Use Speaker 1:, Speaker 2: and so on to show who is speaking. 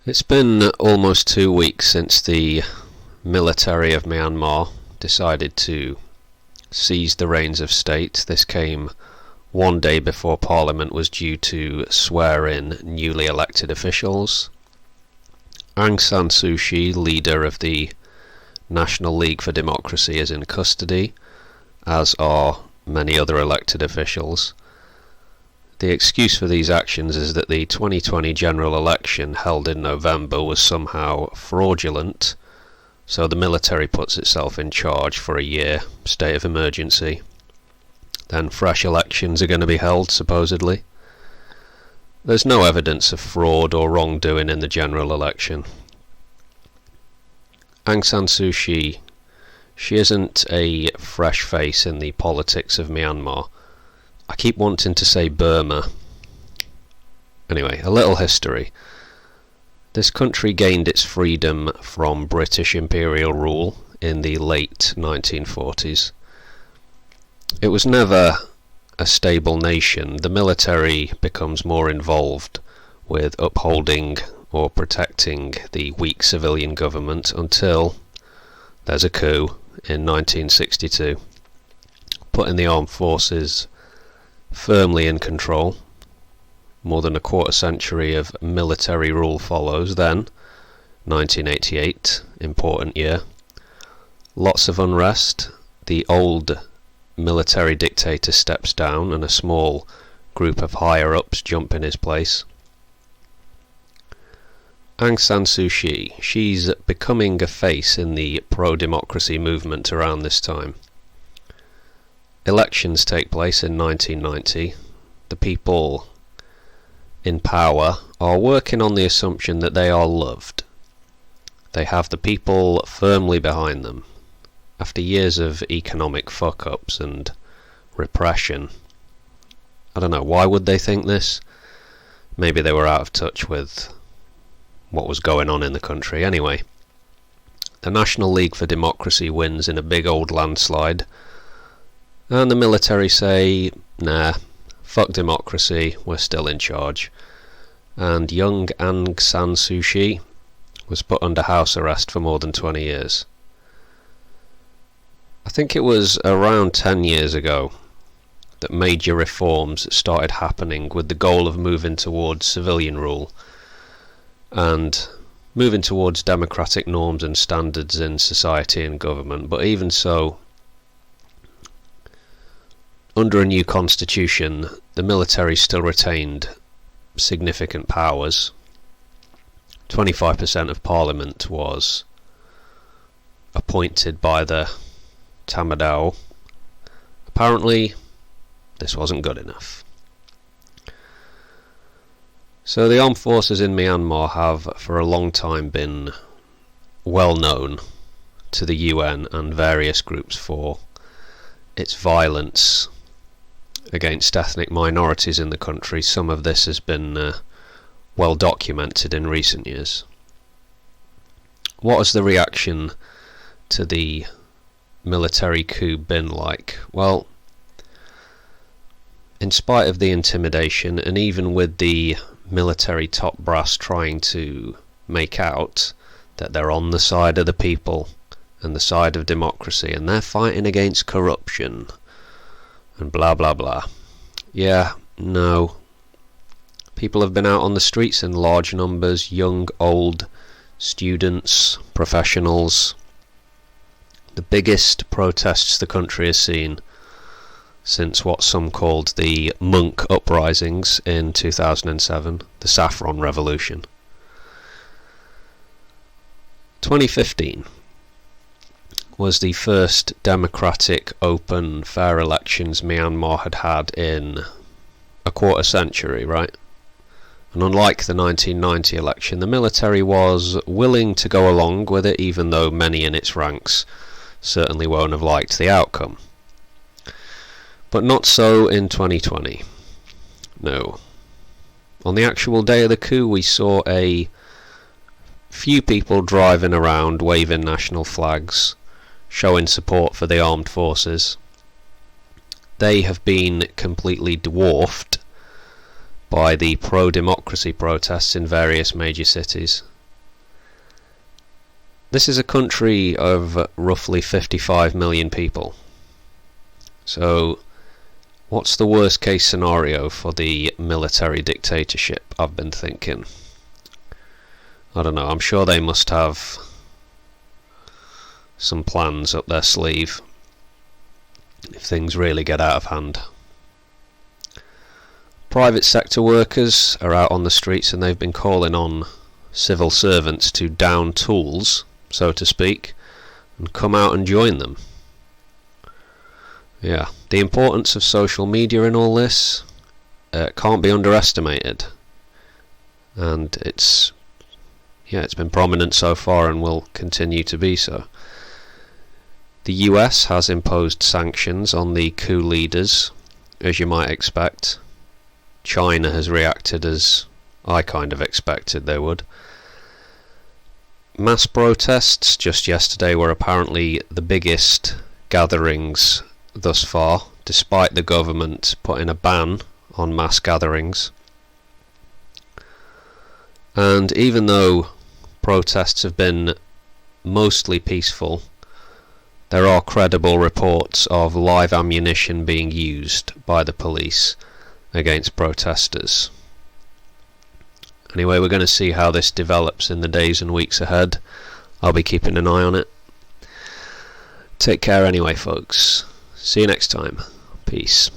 Speaker 1: It's been almost 2 weeks since the military of Myanmar decided to seize the reins of state. This came one day before Parliament was due to swear in newly elected officials. Aung San Suu Kyi, leader of the National League for Democracy, is in custody, as are many other elected officials. The excuse for these actions is that the 2020 general election held in November was somehow fraudulent, so the military puts itself in charge for a year, state of emergency. Then fresh elections are going to be held, supposedly. There's no evidence of fraud or wrongdoing in the general election. Aung San Suu Kyi, she isn't a fresh face in the politics of Myanmar. I keep wanting to say Burma. Anyway, a little history. This country gained its freedom from British imperial rule in the late 1940s. It was never a stable nation. The military becomes more involved with upholding or protecting the weak civilian government until there's a coup in 1962, putting the armed forces firmly in control. More than a quarter century of military rule follows. Then 1988, important year. Lots of unrest. The old military dictator steps down and a small group of higher-ups jump in his place. Aung San Suu Kyi, she's becoming a face in the pro-democracy movement around this time. Elections take place in 1990. The people in power are working on the assumption that they are loved. They have the people firmly behind them. After years of economic fuck-ups and repression, I don't know, why would they think this? Maybe they were out of touch with what was going on in the country. Anyway, the National League for Democracy wins in a big old landslide. And the military say, nah, fuck democracy, we're still in charge. And young Aung San Suu Kyi was put under house arrest for more than 20 years. I think it was around 10 years ago that major reforms started happening with the goal of moving towards civilian rule and moving towards democratic norms and standards in society and government. But even so, under a new constitution, the military still retained significant powers. 25% of parliament was appointed by the Tamadao. Apparently, this wasn't good enough. So the armed forces in Myanmar have for a long time been well known to the UN and various groups for its violence against ethnic minorities in the country. Some of this has been well documented in recent years. What has the reaction to the military coup been like? Well, in spite of the intimidation, and even with the military top brass trying to make out that they're on the side of the people and the side of democracy and they're fighting against corruption and blah blah blah. Yeah, no. People have been out on the streets in large numbers, young, old, students, professionals. The biggest protests the country has seen since what some called the monk uprisings in 2007, the Saffron Revolution. 2015 was the first democratic, open, fair elections Myanmar had had in a quarter century, right? And unlike the 1990 election, the military was willing to go along with it, even though many in its ranks certainly won't have liked the outcome. But not so in 2020. No. On the actual day of the coup, we saw a few people driving around waving national flags, showing support for the armed forces. They have been completely dwarfed by the pro-democracy protests in various major cities. This is a country of roughly 55 million people. So, what's the worst case scenario for the military dictatorship? I've been thinking. I don't know, I'm sure they must have some plans up their sleeve if things really get out of hand. Private sector workers are out on the streets and they've been calling on civil servants to down tools, so to speak, and come out and join them. Yeah, the importance of social media in all this can't be underestimated, and it's been prominent so far and will continue to be so. The US has imposed sanctions on the coup leaders, as you might expect. China has reacted as I kind of expected they would. Mass protests just yesterday were apparently the biggest gatherings thus far, despite the government putting a ban on mass gatherings. And even though protests have been mostly peaceful, there are credible reports of live ammunition being used by the police against protesters. Anyway, we're going to see how this develops in the days and weeks ahead. I'll be keeping an eye on it. Take care anyway, folks. See you next time. Peace.